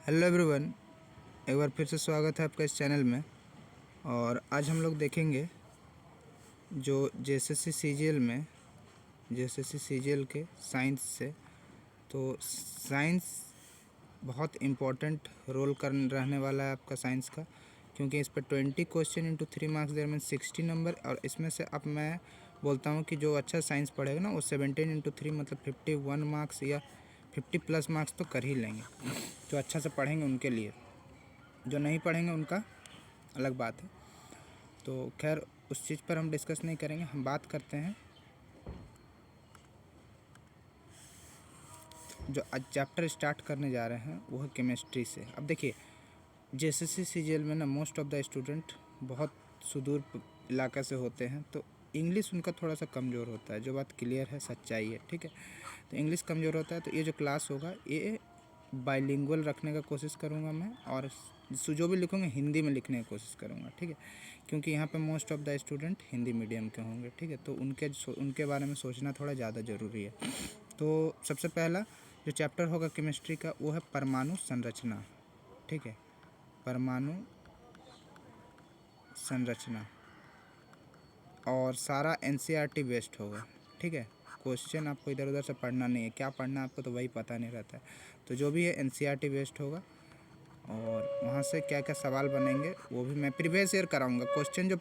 Hello everyone, एक बार फिर से स्वागत है आपका इस चैनल में। और आज हम लोग देखेंगे जो जेएसएससी सीजीएल में जेएसएससी सीजीएल के साइंस से। तो साइंस बहुत इम्पोर्टेंट रोल कर रहने वाला है आपका साइंस का, क्योंकि इस पर 20 क्वेश्चन इंटू 3 मार्क्स देर में 60 नंबर। और इसमें से अब मैं बोलता हूँ कि जो अच्छा साइंस पढ़ेगा ना वो 17 इंटू 3 मतलब 51 मार्क्स या 50 प्लस मार्क्स तो कर ही लेंगे। जो अच्छा से पढ़ेंगे उनके लिए, जो नहीं पढ़ेंगे उनका अलग बात है। तो खैर उस चीज़ पर हम डिस्कस नहीं करेंगे, हम बात करते हैं जो आज चैप्टर स्टार्ट करने जा रहे हैं वो है केमिस्ट्री से। अब देखिए, जेएसएससी सीजीएल में ना मोस्ट ऑफ द स्टूडेंट बहुत सुदूर इलाका से होते हैं, तो इंग्लिश उनका थोड़ा सा कमज़ोर होता है। जो बात क्लियर है, सच्चाई है, ठीक है। तो इंग्लिश कमज़ोर होता है, तो ये जो क्लास होगा ये बाइलिंगुअल रखने का कोशिश करूँगा मैं, और जो भी लिखूँगा हिंदी में लिखने की कोशिश करूँगा, ठीक है। क्योंकि यहाँ पे most of the student Hindi medium के होंगे, ठीक है। तो उनके बारे में सोचना थोड़ा ज़्यादा ज़रूरी है। तो सबसे पहला जो चैप्टर होगा केमिस्ट्री का वो है परमाणु संरचना, ठीक है। परमाणु संरचना, और सारा एनसीईआरटी बेस्ड होगा, ठीक है। क्वेश्चन आपको इधर उधर से पढ़ना नहीं है, क्या पढ़ना है आपको तो वही पता नहीं रहता है। तो जो भी है एनसीईआरटी बेस्ड होगा, और वहाँ से क्या क्या सवाल बनेंगे वो भी मैं प्रीवियस ईयर कराऊंगा। क्वेश्चन जो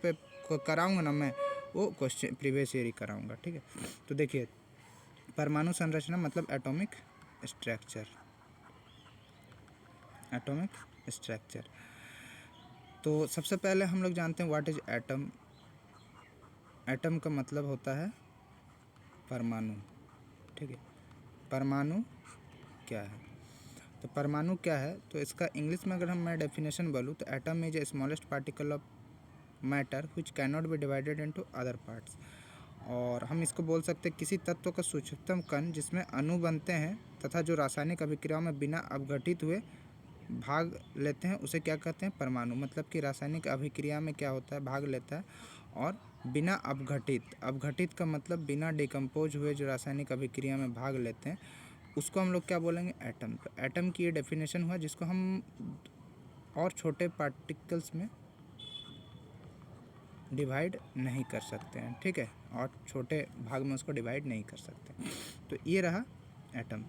कराऊंगा ना मैं, वो क्वेश्चन प्रीवियस ईयर ही कराऊंगा, ठीक है। तो देखिए, परमाणु संरचना मतलब एटॉमिक स्ट्रक्चर, एटॉमिक स्ट्रक्चर। तो सबसे पहले हम लोग जानते हैं व्हाट इज एटम। एटम का मतलब होता है परमाणु, ठीक है। परमाणु क्या है, तो परमाणु क्या है, तो इसका इंग्लिश में अगर मैं डेफिनेशन बोलूँ तो atom is a smallest particle of matter which can not be divided into other parts. और हम इसको बोल सकते हैं किसी तत्व का सूक्ष्मतम कण जिसमें अणु बनते हैं तथा जो रासायनिक अभिक्रियाओं में बिना अपघटित हुए भाग लेते हैं, उसे क्या कहते हैं, परमाणु। मतलब कि रासायनिक अभिक्रिया में क्या होता है, भाग लेता है और बिना अपघटित, अपघटित का मतलब बिना डिकम्पोज हुए जो रासायनिक अभिक्रिया में भाग लेते हैं, उसको हम लोग क्या बोलेंगे, एटम। तो एटम की ये डेफिनेशन हुआ जिसको हम और छोटे पार्टिकल्स में डिवाइड नहीं कर सकते हैं, ठीक है। और छोटे भाग में उसको डिवाइड नहीं कर सकते। तो ये रहा एटम,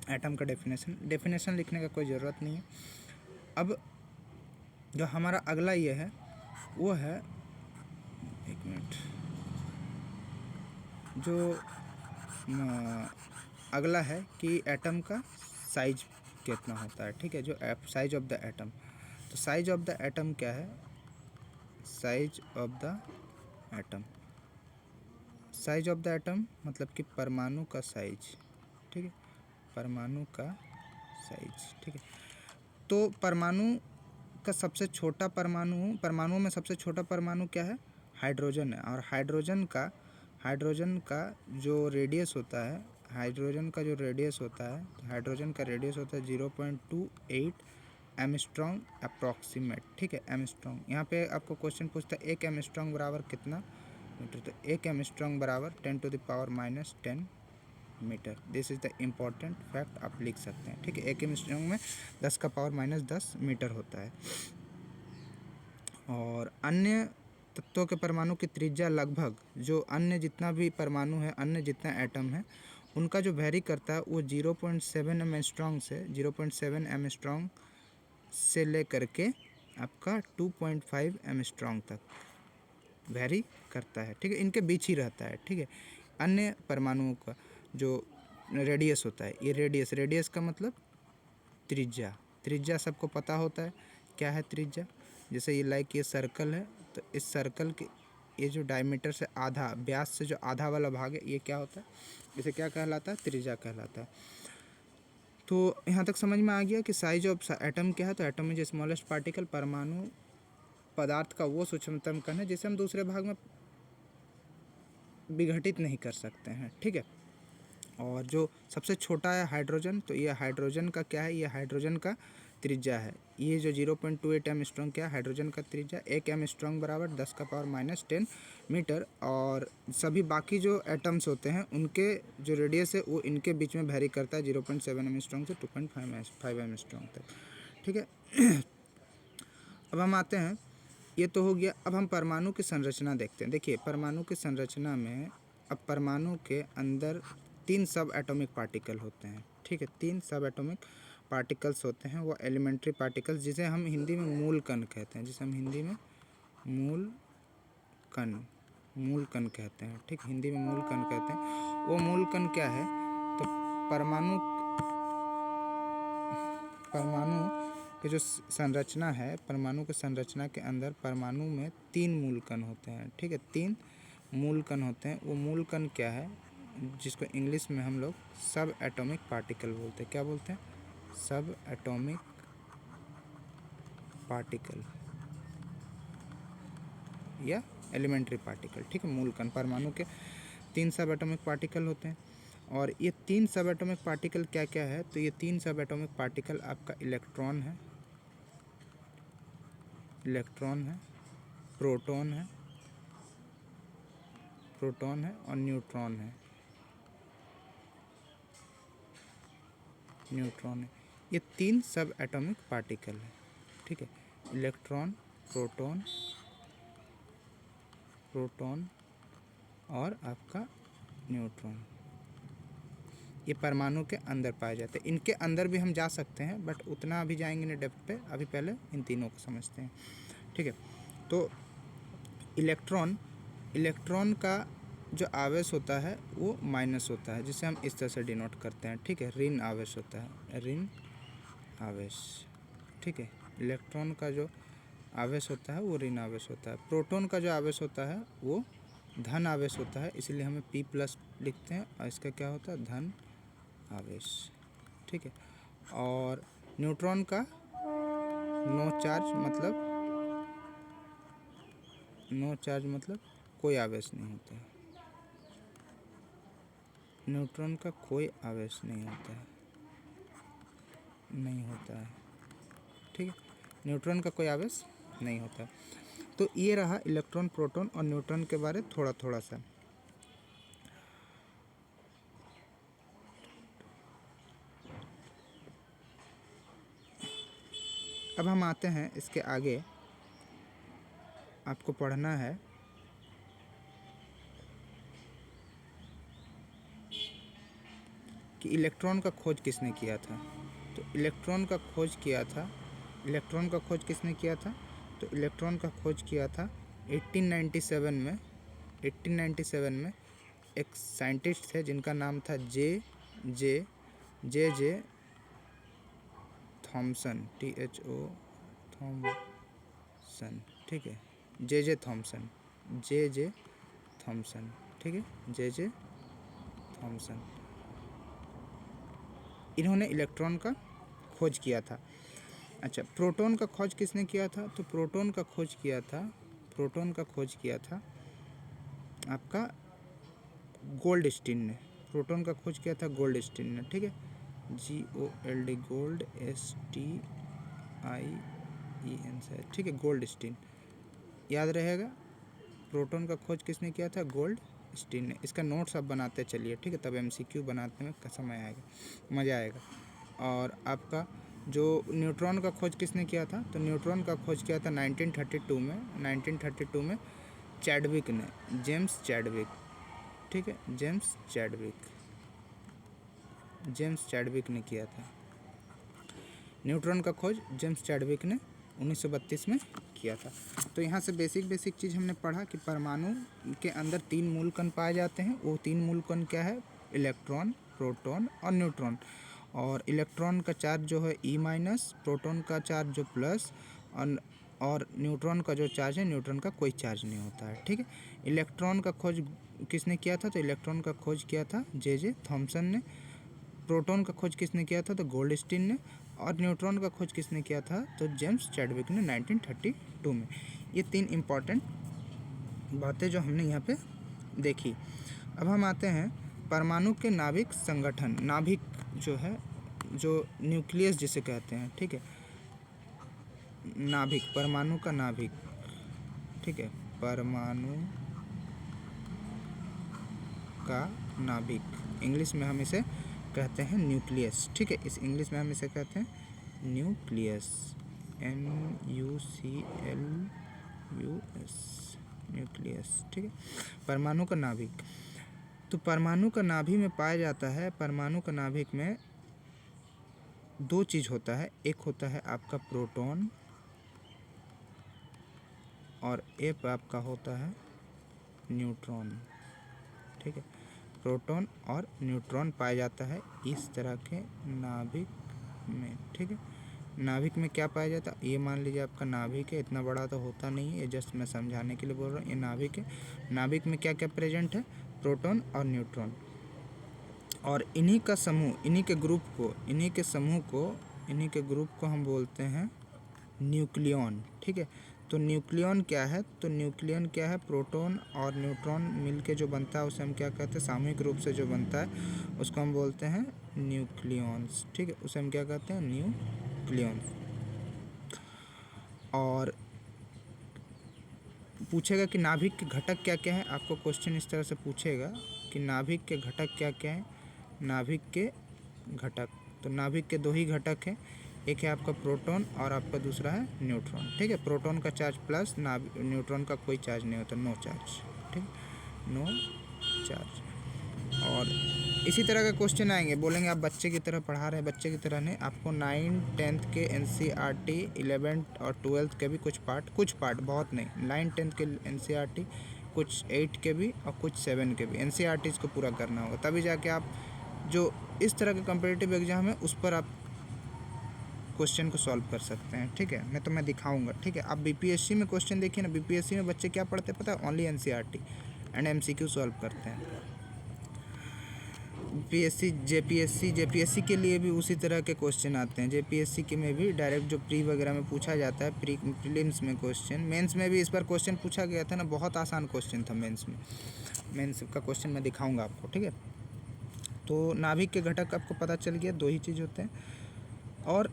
एटम का डेफिनेशन लिखने का कोई ज़रूरत नहीं है। अब जो हमारा अगला ये है वो है, एक मिनट, जो अगला है कि एटम का साइज कितना होता है, ठीक है। जो साइज ऑफ द एटम, तो साइज ऑफ द एटम क्या है, size of the atom, size of the atom मतलब कि परमाणु का साइज, ठीक है। परमाणु का साइज, ठीक है। तो परमाणु का सबसे छोटा परमाणु, परमाणुओं में सबसे छोटा परमाणु क्या है, हाइड्रोजन है। और हाइड्रोजन का जो रेडियस होता है, हाइड्रोजन का जो रेडियस होता है, तो हाइड्रोजन का रेडियस होता है 0.28 एमस्ट्रॉन्ग अप्रॉक्सीमेट, ठीक है। एमस्ट्रॉन्ग, यहाँ पे आपको क्वेश्चन पूछता है 1 एमस्ट्रॉन्ग बराबर कितना मीटर, तो 1 एमस्ट्रॉन्ग बराबर 10⁻⁻10 metre. This is the important fact, आप लिख सकते हैं, ठीक है। 1 एमस्ट्रॉन्ग में 10⁻⁻10 मीटर होता है। और अन्य तत्वों के परमाणु की त्रिज्या लगभग, जो अन्य जितना भी परमाणु है, अन्य जितना एटम है, उनका जो वेरी करता है वो 0.7 एमस्ट्रॉन्ग से 0.7 एमस्ट्रॉन्ग से लेकर के आपका 2.5 एमस्ट्रॉन्ग तक वेरी करता है, ठीक है। इनके बीच ही रहता है, ठीक है। अन्य परमाणुओं का जो रेडियस होता है, ये रेडियस का मतलब त्रिज्या। त्रिज्या सबको पता होता है क्या है त्रिज्या। जैसे ये लाइक ये सर्कल है, तो इस सर्कल के ये जो डायमीटर से आधा, व्यास से जो आधा वाला भाग है, ये क्या होता है, इसे क्या कहलाता है, त्रिज्या कहलाता है। तो यहाँ तक समझ में आ गया कि साइज ऑफ एटम क्या है। तो एटम इज स्मॉलेस्ट पार्टिकल, परमाणु पदार्थ का वो सूक्ष्मतम कण है जिसे हम दूसरे भाग में विघटित नहीं कर सकते हैं, ठीक है। और जो सबसे छोटा है हाइड्रोजन, तो ये हाइड्रोजन का क्या है, ये हाइड्रोजन का त्रिज्या है, ये जो 0.28 एमस्ट्रॉन्ग क्या हाइड्रोजन का त्रिज्या, 1 एमस्ट्रॉन्ग बराबर 10⁻⁻10 मीटर। और सभी बाकी जो एटम्स होते हैं उनके जो रेडियस है वो इनके बीच में वेरी करता है 0.7 एमस्ट्रॉन्ग से 2.5 एमस्ट्रॉन्ग तक, ठीक है। अब हम आते हैं, ये तो हो गया। अब हम परमाणु की संरचना देखते हैं। देखिए परमाणु की संरचना में अब परमाणु के अंदर 3 सब एटॉमिक पार्टिकल होते हैं, ठीक है। 3 सब एटॉमिक पार्टिकल्स होते हैं, वो एलिमेंट्री पार्टिकल्स, जिसे हम हिंदी में मूल कण कहते हैं, जिसे हम हिंदी में मूल कण कहते हैं, ठीक। हिंदी में मूल कण कहते हैं। वो मूल कण क्या है, तो परमाणु की जो संरचना है, परमाणु की संरचना के अंदर परमाणु में 3 मूल कण होते हैं, ठीक है। 3 मूल कण होते हैं। वो मूल कण क्या है, जिसको इंग्लिश में हम लोग सब एटॉमिक पार्टिकल बोलते हैं। क्या बोलते हैं? सब एटॉमिक पार्टिकल या एलिमेंट्री पार्टिकल, ठीक है। मूल कण, परमाणु के 3 सब एटॉमिक पार्टिकल होते हैं। और ये 3 सब एटॉमिक पार्टिकल क्या क्या है, तो ये 3 सब एटॉमिक पार्टिकल आपका इलेक्ट्रॉन है, प्रोटॉन है और न्यूट्रॉन है। ये 3 सब एटॉमिक पार्टिकल है, ठीक है। इलेक्ट्रॉन, प्रोटॉन और आपका न्यूट्रॉन, ये परमाणु के अंदर पाए जाते हैं। इनके अंदर भी हम जा सकते हैं, बट उतना अभी जाएंगे नहीं डेप्थ पे, अभी पहले इन तीनों को समझते हैं, ठीक है। तो इलेक्ट्रॉन का जो आवेश होता है वो माइनस होता है, जिसे हम इस तरह से डिनोट करते हैं, ठीक है। ऋण आवेश होता है, ऋण आवेश, ठीक है। इलेक्ट्रॉन का जो आवेश होता है वो ऋण आवेश होता है। प्रोटॉन का जो आवेश होता है वो धन आवेश होता है, इसलिए हमें P+ लिखते हैं, और इसका क्या होता है, धन आवेश, ठीक है। और न्यूट्रॉन का नो चार्ज मतलब कोई आवेश नहीं होता है। न्यूट्रॉन का कोई आवेश नहीं होता है, ठीक है। न्यूट्रॉन का कोई आवेश नहीं होता है। तो ये रहा इलेक्ट्रॉन, प्रोटॉन और न्यूट्रॉन के बारे थोड़ा सा। अब हम आते हैं इसके आगे, आपको पढ़ना है कि इलेक्ट्रॉन का खोज किसने किया था। तो इलेक्ट्रॉन का खोज किया था, तो इलेक्ट्रॉन का खोज किया था 1897 में एक साइंटिस्ट थे जिनका नाम था जे थॉमसन, थॉमसन, ठीक है। जे थॉमसन, ठीक है। जे थॉमसन, इन्होंने इलेक्ट्रॉन का खोज किया था। अच्छा, प्रोटॉन का खोज किसने किया था, तो प्रोटॉन का खोज किया था आपका गोल्डस्टीन ने। प्रोटॉन का खोज किया था गोल्डस्टीन ने, ठीक है। GOLD, गोल्ड, STIN से, ठीक है, गोल्डस्टीन, याद रहेगा। प्रोटॉन का खोज किसने किया था, गोल्डस्टीन ने। इसका नोट्स आप बनाते चलिए, ठीक है, तब MCQ बनाने में समय आएगा, मज़ा आएगा। और आपका जो न्यूट्रॉन का खोज किसने किया था, तो न्यूट्रॉन का खोज किया था 1932 में चैडविक ने, जेम्स चैडविक, ठीक है। जेम्स चैडविक ने किया था। न्यूट्रॉन का खोज जेम्स चैडविक ने 1932 में किया था। तो यहाँ से बेसिक चीज़ हमने पढ़ा कि परमाणु के अंदर 3 मूल कण पाए जाते हैं। वो 3 मूल कण क्या है, इलेक्ट्रॉन, प्रोटॉन और न्यूट्रॉन। और इलेक्ट्रॉन का चार्ज जो है E-, प्रोटॉन का चार्ज जो प्लस, और न्यूट्रॉन का जो चार्ज है, न्यूट्रॉन का कोई चार्ज नहीं होता है, ठीक है। इलेक्ट्रॉन का खोज किसने किया था, तो इलेक्ट्रॉन का खोज किया था जे थॉमसन ने। प्रोटॉन का खोज किसने किया था, तो गोल्डस्टीन ने। और न्यूट्रॉन का खोज किसने किया था, तो जेम्स चैडविक ने 1932 में। ये 3 इम्पॉर्टेंट बातें जो हमने यहाँ पे देखी। अब हम आते हैं परमाणु के नाभिक संगठन। नाभिक जो है, जो न्यूक्लियस जिसे कहते हैं, ठीक है। नाभिक, परमाणु का नाभिक, ठीक है, परमाणु का नाभिक, इंग्लिश में हम इसे कहते हैं न्यूक्लियस, ठीक है, इस इंग्लिश में हम इसे कहते हैं न्यूक्लियस, NUCLUS, न्यूक्लियस, ठीक है, परमाणु का नाभिक। तो परमाणु का नाभि में पाया जाता है, परमाणु का नाभिक में दो चीज़ होता है, एक होता है आपका प्रोटॉन और एक आपका होता है न्यूट्रॉन, ठीक है, प्रोटॉन और न्यूट्रॉन पाया जाता है इस तरह के नाभिक में, ठीक है। नाभिक में क्या पाया जाता है, ये मान लीजिए आपका नाभिक है, इतना बड़ा तो होता नहीं है, ये जस्ट मैं समझाने के लिए बोल रहा हूँ, ये नाभिक है, नाभिक में क्या क्या प्रेजेंट है, प्रोटॉन और न्यूट्रॉन, और इन्हीं का समूह, इन्हीं के ग्रुप को, इन्हीं के समूह को, इन्हीं के ग्रुप को हम बोलते हैं न्यूक्लियॉन, ठीक है। तो न्यूक्लियॉन क्या है, तो न्यूक्लियॉन क्या है, प्रोटॉन और न्यूट्रॉन मिलके जो बनता है उसे हम क्या कहते हैं, सामूहिक रूप से जो बनता है उसको हम बोलते हैं न्यूक्लियॉन्स, ठीक है, उसे हम क्या कहते हैं, न्यूक्लियॉन्स। और पूछेगा कि नाभिक के घटक क्या क्या है, आपको क्वेश्चन इस तरह से पूछेगा कि नाभिक के घटक क्या क्या है, नाभिक के घटक, तो नाभिक के दो ही घटक हैं, एक है आपका प्रोटॉन और आपका दूसरा है न्यूट्रॉन, ठीक है। प्रोटॉन का चार्ज प्लस, न्यूट्रॉन का कोई चार्ज नहीं होता, नो चार्ज, ठीक, नो चार्ज। और इसी तरह का क्वेश्चन आएंगे, बोलेंगे आप बच्चे की तरह पढ़ा रहे हैं, बच्चे की तरह नहीं, आपको 9, 10th के NCERT, 11th और 12th के भी कुछ पार्ट, बहुत नहीं, 9, 10th के NCERT, कुछ 8 के भी और कुछ 7 के भी NCERTs को पूरा करना होगा, तभी जाके आप जो इस तरह के कम्पिटिटिव एग्जाम है उस पर आप क्वेश्चन को सॉल्व कर सकते हैं, ठीक है, नहीं तो मैं दिखाऊंगा, ठीक है। आप BPSC में क्वेश्चन देखिए ना, BPSC में बच्चे क्या पढ़ते हैं पता है, only NCERT and MCQ solve करते हैं। PSC JPSC के लिए भी उसी तरह के क्वेश्चन आते हैं, JPSC के में भी डायरेक्ट जो प्री वगैरह में पूछा जाता है, प्रीलिम्स में क्वेश्चन, मेंस में भी इस बार क्वेश्चन पूछा गया था ना, बहुत आसान क्वेश्चन था मेंस में, मेंस का क्वेश्चन मैं दिखाऊंगा आपको, ठीक है। तो नाभिक के घटक आपको पता चल गया, दो ही चीज़ होते हैं, और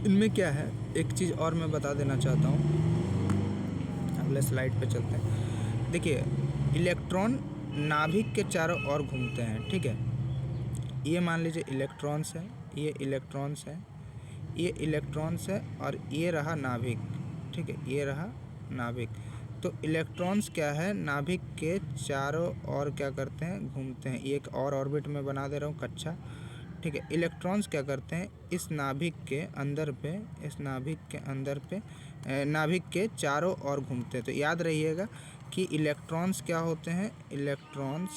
इनमें क्या है, एक चीज़ और मैं बता देना चाहता हूँ, अगले स्लाइड पे चलते हैं। देखिए, इलेक्ट्रॉन नाभिक के चारों ओर घूमते हैं, ठीक है, ये मान लीजिए इलेक्ट्रॉन्स है, ये इलेक्ट्रॉन्स है, ये इलेक्ट्रॉन्स है, और ये रहा नाभिक, ठीक है, ये रहा नाभिक। तो इलेक्ट्रॉन्स क्या है, नाभिक के चारों ओर क्या करते हैं, घूमते हैं, ये एक और ऑर्बिट में बना दे रहा हूँ कच्चा, ठीक है। इलेक्ट्रॉन्स क्या करते हैं, इस नाभिक के अंदर पे, इस नाभिक के अंदर पे, नाभिक के चारों ओर घूमते हैं। तो याद रहिएगा कि इलेक्ट्रॉन्स क्या होते हैं, इलेक्ट्रॉन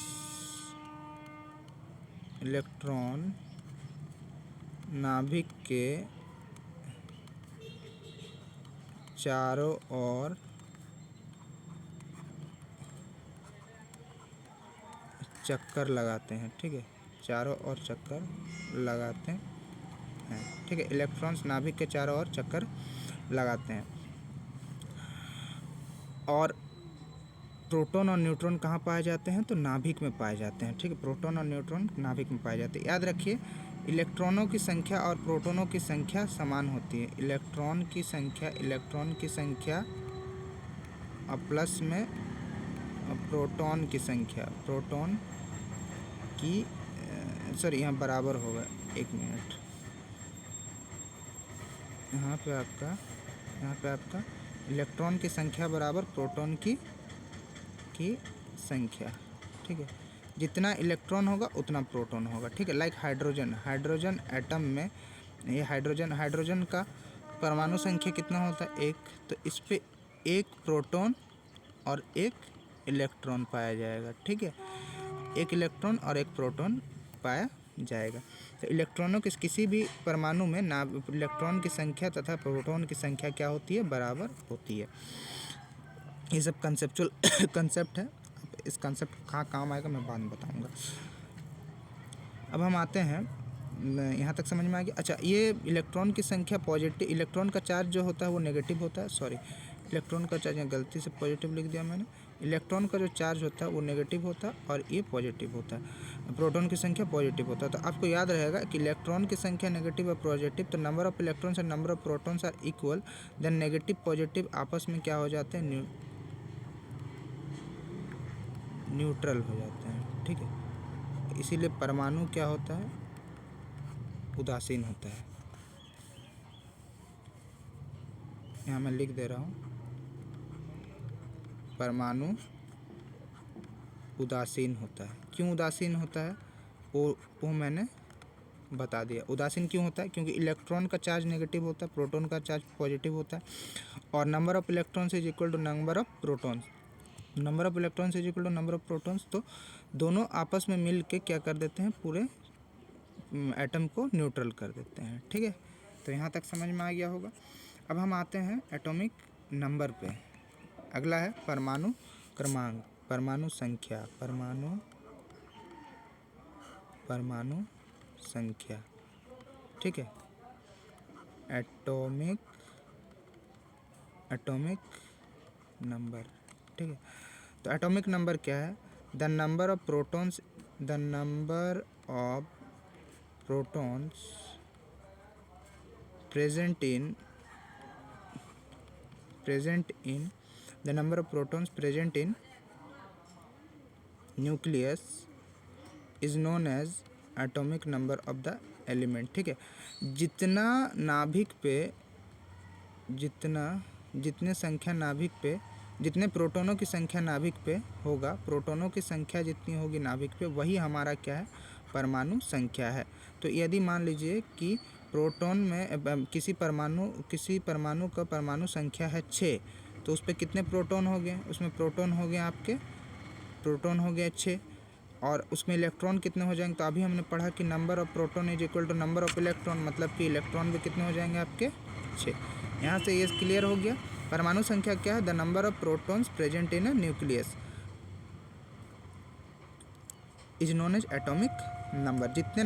नाभिक के चारों ओर चक्कर लगाते हैं, ठीक है, चारों ओर चक्कर लगाते हैं, ठीक है, इलेक्ट्रॉन्स नाभिक के चारों ओर चक्कर लगाते हैं। और प्रोटॉन और न्यूट्रॉन कहाँ पाए जाते हैं, तो नाभिक में पाए जाते हैं, ठीक है, प्रोटॉन और न्यूट्रॉन नाभिक में पाए जाते हैं। याद रखिए, इलेक्ट्रॉनों की संख्या और प्रोटॉनों की संख्या समान होती है, इलेक्ट्रॉन की संख्या और प्लस में प्रोटॉन की संख्या, प्रोटॉन की सॉरी यहाँ बराबर होगा, एक मिनट, यहाँ पे आपका इलेक्ट्रॉन की संख्या बराबर प्रोटॉन की संख्या, ठीक है, जितना इलेक्ट्रॉन होगा उतना प्रोटॉन होगा, ठीक है। लाइक हाइड्रोजन एटम में, ये हाइड्रोजन का परमाणु संख्या कितना होता है, एक, तो इस पे एक प्रोटॉन और एक इलेक्ट्रॉन पाया जाएगा, ठीक है, एक इलेक्ट्रॉन और एक प्रोटॉन पाया जाएगा। तो इलेक्ट्रॉनों के किसी भी परमाणु में इलेक्ट्रॉन की संख्या तथा प्रोटॉन की संख्या क्या होती है, बराबर होती है। ये सब कंसेप्चुअल कंसेप्ट है, इस कंसेप्ट कहाँ काम आएगा मैं बाद में बताऊँगा। अब हम आते हैं, यहाँ तक समझ में आ गया। अच्छा, ये इलेक्ट्रॉन की संख्या पॉजिटिव, इलेक्ट्रॉन का चार्ज जो होता है वो नेगेटिव होता है, सॉरी, इलेक्ट्रॉन का चार्ज यहाँ गलती से पॉजिटिव लिख दिया मैंने, इलेक्ट्रॉन का जो चार्ज होता है वो नेगेटिव होता है और ये पॉजिटिव होता है, प्रोटॉन की संख्या पॉजिटिव होता है। तो आपको याद रहेगा कि इलेक्ट्रॉन की संख्या नेगेटिव और पॉजिटिव, तो number of electrons and number of protons are equal, then negative positive आपस में क्या हो जाते हैं, न्यूट्रल हो जाते हैं, ठीक है। इसीलिए परमाणु क्या होता है, उदासीन होता है। यहाँ मैं लिख दे रहा हूँ, परमाणु उदासीन होता है। क्यों उदासीन होता है वो मैंने बता दिया। उदासीन क्यों होता है, क्योंकि इलेक्ट्रॉन का चार्ज नेगेटिव होता है, प्रोटॉन का चार्ज पॉजिटिव होता है, और number of electrons is equal to number of protons, number of electrons is equal to number of protons. तो दोनों आपस में मिल के क्या कर देते हैं, पूरे एटम को न्यूट्रल कर देते हैं, ठीक है। तो यहाँ तक समझ में आ गया होगा। अब हम आते हैं एटॉमिक नंबर पे। अगला है परमाणु क्रमांक, परमाणु संख्या, परमाणु संख्या, ठीक है। एटॉमिक नंबर, ठीक है। तो एटॉमिक नंबर क्या है, the number of protons, the number of protons present in the number of protons present in nucleus is known as atomic number of the element, ठीक है। जितना नाभिक पे, जितने संख्या नाभिक पे, जितने प्रोटोनों की संख्या नाभिक पे होगा, प्रोटोनों की संख्या जितनी होगी नाभिक पे, वही हमारा क्या है, परमाणु संख्या है। तो यदि मान लीजिए कि प्रोटॉन में किसी परमाणु का परमाणु संख्या है 6, तो उस पर कितने प्रोटॉन हो गए, उसमें प्रोटॉन हो गए आपके, प्रोटॉन हो गए 6, और उसमें इलेक्ट्रॉन कितने हो जाएंगे। तो अभी हमने पढ़ा कि number of proton is equal to number of electron, मतलब कि इलेक्ट्रॉन भी कितने हो जाएंगे आपके, 6। यहाँ से ये क्लियर हो गया। परमाणु संख्या क्या है, the number of protons present in a nucleus is known as atomic number. जितने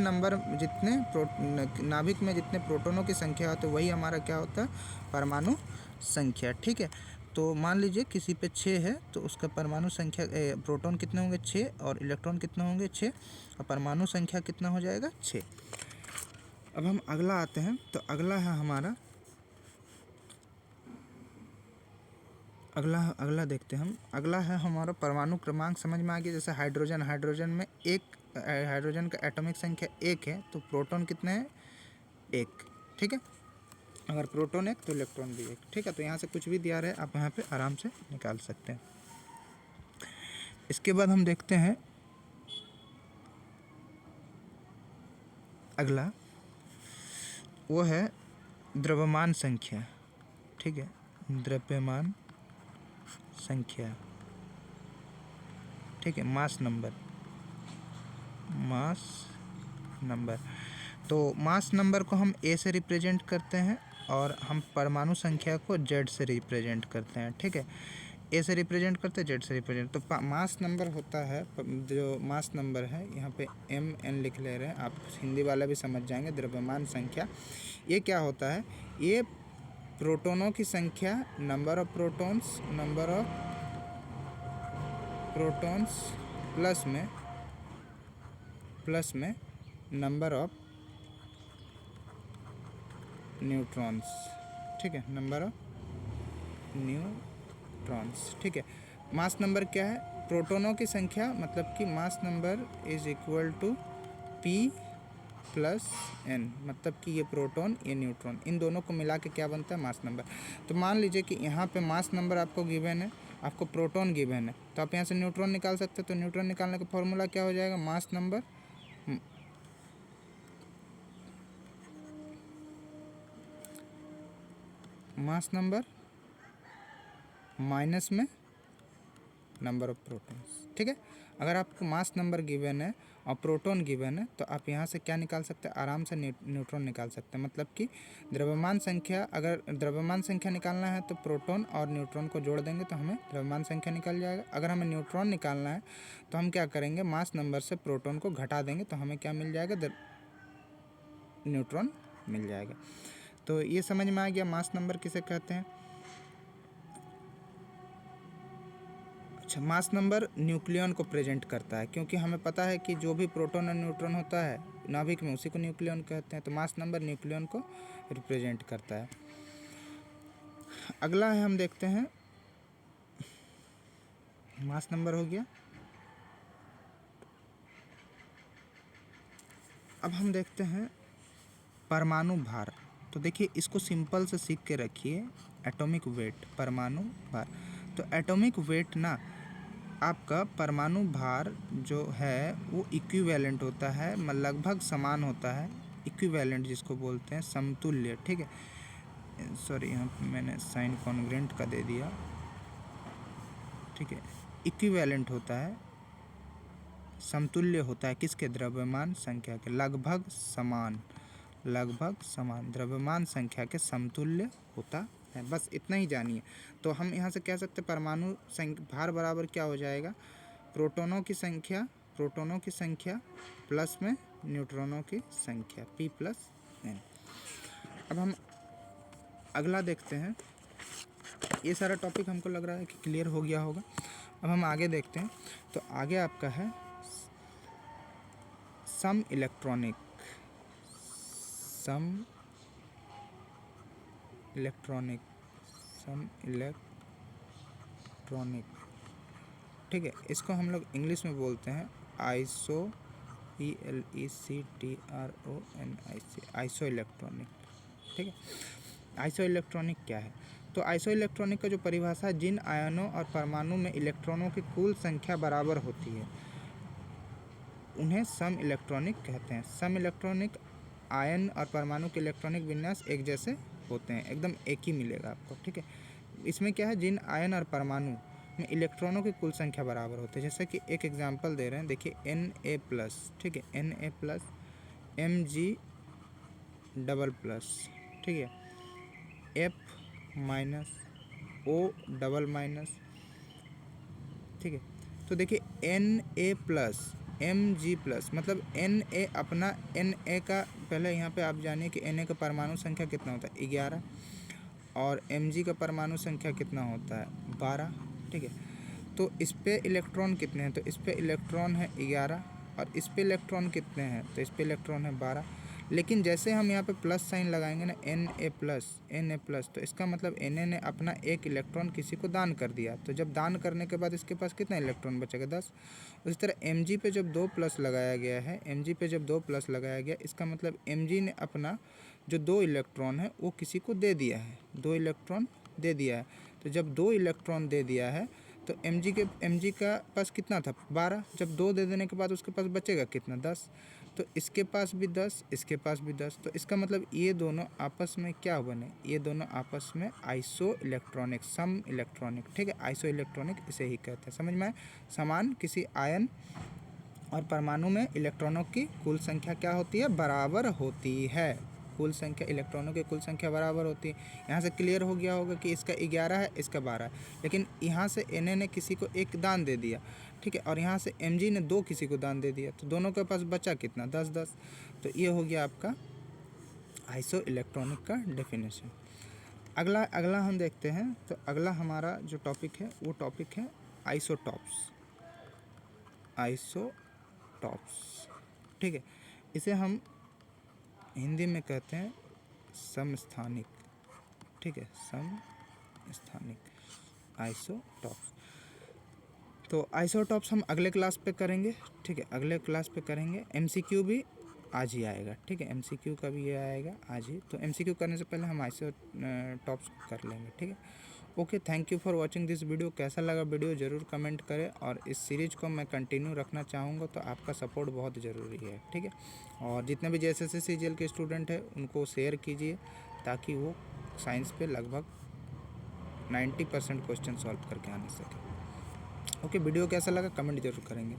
नाभिक में जितने प्रोटॉनों की संख्या होती है वही हमारा क्या होता है, परमाणु संख्या, ठीक है। तो मान लीजिए किसी पे 6 है, तो उसका परमाणु संख्या, प्रोटॉन कितने होंगे 6, और इलेक्ट्रॉन कितने होंगे 6, और परमाणु संख्या कितना हो जाएगा 6। अब हम अगला आते हैं, तो अगला है हमारा, अगला देखते हैं हम। अगला है हमारा परमाणु क्रमांक। समझ में आ गया। जैसे हाइड्रोजन में एक हाइड्रोजन का एटॉमिक संख्या 1 है, तो प्रोटॉन कितने हैं, 1, ठीक है। अगर प्रोटॉन 1 तो इलेक्ट्रॉन भी 1, ठीक है। तो यहाँ से कुछ भी दिया रहे आप यहाँ पे आराम से निकाल सकते हैं। इसके बाद हम देखते हैं अगला, वो है द्रव्यमान संख्या, ठीक है। द्रव्यमान संख्या, ठीक है। Mass number. तो मास नंबर को हम ए से रिप्रेजेंट करते हैं, और हम परमाणु संख्या को जेड से रिप्रेजेंट करते हैं, ठीक है। ए से रिप्रेजेंट करते हैं, जेड से रिप्रेजेंट। तो मास नंबर होता है, जो मास नंबर है यहाँ पे MN लिख ले रहे हैं आप, हिंदी वाला भी समझ जाएंगे। द्रव्यमान संख्या ये क्या होता है, ये प्रोटोनों की संख्या, नंबर ऑफ प्रोटॉन्स प्लस में नंबर ऑफ न्यूट्रॉन्स, ठीक है, नंबर ऑफ न्यूट्रॉन्स, ठीक है। मास नंबर क्या है, प्रोटोनों की संख्या, मतलब कि mass number is equal to P plus N, मतलब कि ये प्रोटॉन ये न्यूट्रॉन, इन दोनों को मिला के क्या बनता है, मास नंबर। तो मान लीजिए कि यहाँ पे मास नंबर आपको गिवन है, आपको प्रोटॉन गिवन है, तो आप यहाँ से न्यूट्रॉन निकाल सकते हो। तो न्यूट्रॉन निकालने का फॉर्मूला क्या हो जाएगा, मास नंबर माइनस में नंबर ऑफ प्रोटॉन्स, ठीक है। अगर आपको मास नंबर गिवन है और प्रोटॉन गिवन है, तो आप यहाँ से क्या निकाल सकते हैं, आराम से न्यूट्रॉन निकाल सकते हैं। मतलब कि द्रव्यमान संख्या, अगर द्रव्यमान संख्या निकालना है तो प्रोटॉन और न्यूट्रॉन को जोड़ देंगे तो हमें द्रव्यमान संख्या निकल जाएगा। अगर हमें न्यूट्रॉन निकालना है तो हम क्या करेंगे, मास नंबर से प्रोटॉन को घटा देंगे तो हमें क्या मिल जाएगा, न्यूट्रॉन मिल जाएगा। तो ये समझ में आ गया मास नंबर किसे कहते हैं। अच्छा, मास नंबर न्यूक्लियन को प्रेजेंट करता है, क्योंकि हमें पता है कि जो भी प्रोटॉन और न्यूट्रॉन होता है नाभिक में उसी को न्यूक्लियन कहते हैं, तो मास नंबर न्यूक्लियन को रिप्रेजेंट करता है। अगला है, हम देखते हैं, मास नंबर हो गया। अब हम देखते हैं परमाणु भार। तो देखिए, इसको सिंपल से सीख के रखिए, एटॉमिक वेट, परमाणु भार। तो एटॉमिक वेट ना आपका परमाणु भार जो है वो इक्विवेलेंट होता है, लगभग समान होता है, इक्विवेलेंट जिसको बोलते हैं, समतुल्य। ठीक है, सॉरी यहाँ पे मैंने साइन कॉन्ग्रेंट का दे दिया। ठीक है, इक्विवेलेंट होता है, समतुल्य होता है किसके? द्रव्यमान संख्या के, लगभग समान, लगभग समान द्रव्यमान संख्या के समतुल्य होता है। बस इतना ही जानिए। तो हम यहाँ से कह सकते हैं परमाणु भार बराबर क्या हो जाएगा? प्रोटॉनों की संख्या प्लस में न्यूट्रॉनों की संख्या, P प्लस N। अब हम अगला देखते हैं। ये सारा टॉपिक हमको लग रहा है कि क्लियर हो गया होगा। अब हम आगे देखते हैं। तो आगे आपका है सम इलेक्ट्रॉनिक, ठीक है, इसको हम लोग इंग्लिश में बोलते हैं आइसो, ELECTRONIC, आइसो इलेक्ट्रॉनिक। ठीक है, आइसो इलेक्ट्रॉनिक क्या है? तो आइसो इलेक्ट्रॉनिक का जो परिभाषा है, जिन आयनों और परमाणु में इलेक्ट्रॉनों की कुल संख्या बराबर होती है उन्हें सम इलेक्ट्रॉनिक कहते हैं। सम इलेक्ट्रॉनिक आयन और परमाणु के इलेक्ट्रॉनिक विन्यास एक जैसे होते हैं, एकदम एक ही मिलेगा आपको। ठीक है, इसमें क्या है, जिन आयन और परमाणु में इलेक्ट्रॉनों की कुल संख्या बराबर होती है। जैसे कि एक एग्जांपल दे रहे हैं, देखिए Na+, ठीक है, Na+, Mg++, ठीक है, F-, O-, ठीक है। तो देखिए Na+, Mg+, मतलब Na अपना, Na का पहले यहाँ पे आप जानिए कि Na का परमाणु संख्या कितना होता है? 11, और Mg का परमाणु संख्या कितना होता है? 12। ठीक है, तो इस पे इलेक्ट्रॉन कितने हैं? तो इस पे इलेक्ट्रॉन है 11, और इस पे इलेक्ट्रॉन कितने हैं? तो इस पे इलेक्ट्रॉन है 12। लेकिन जैसे हम यहाँ पे प्लस साइन लगाएंगे ना, Na+, तो इसका मतलब Na ने अपना एक इलेक्ट्रॉन किसी को दान कर दिया। तो जब दान करने के बाद इसके पास कितना इलेक्ट्रॉन बचेगा? 10। उसी तरह Mg पे जब 2+ लगाया गया है, इसका मतलब Mg ने अपना जो 2 इलेक्ट्रॉन है वो किसी को दे दिया है, 2 इलेक्ट्रॉन दे दिया है। तो जब 2 इलेक्ट्रॉन दे दिया है तो Mg का पास कितना था? 12। जब 2 दे देने के बाद उसके पास बचेगा कितना? 10। तो इसके पास भी 10, इसके पास भी 10। तो इसका मतलब ये दोनों आपस में क्या बने? ये दोनों आपस में आइसो इलेक्ट्रॉनिक, सम इलेक्ट्रॉनिक। ठीक है, आइसो इलेक्ट्रॉनिक इसे ही कहते हैं। समझ में आए? समान किसी आयन और परमाणु में इलेक्ट्रॉनों की कुल संख्या क्या होती है? बराबर होती है। कुल संख्या, इलेक्ट्रॉनों की कुल संख्या बराबर होती है। यहाँ से क्लियर हो गया होगा कि इसका 11 है, इसका 12 है। लेकिन यहाँ से Na ने किसी को एक दान दे दिया, ठीक है, और यहाँ से Mg ने 2 किसी को दान दे दिया, तो दोनों के पास बचा कितना? 10-10। तो ये हो गया आपका आइसो इलेक्ट्रॉनिक का डेफिनेशन। अगला हम देखते हैं। तो अगला हमारा जो टॉपिक है वो टॉपिक है आइसोटॉप्स। ठीक है, इसे हम हिंदी में कहते हैं समस्थानिक। ठीक है, समस्थानिक आइसोटॉप्स। तो आइसोटॉप्स हम अगले क्लास पे करेंगे। ठीक है, अगले क्लास पे करेंगे। MCQ भी आज ही आएगा। ठीक है, MCQ का भी ये आएगा आज ही। तो MCQ करने से पहले हम आइसोटॉप्स कर लेंगे। ठीक है, okay, thank you for watching this video. कैसा लगा वीडियो ज़रूर कमेंट करें, और इस सीरीज़ को मैं कंटिन्यू रखना चाहूँगा, तो आपका सपोर्ट बहुत ज़रूरी है। ठीक है, और जितने भी JSS CGL के स्टूडेंट हैं उनको शेयर कीजिए, ताकि वो साइंस पे लगभग 90% क्वेश्चन सॉल्व करके आने सके। ओके, वीडियो कैसा लगा कमेंट जरूर करेंगे।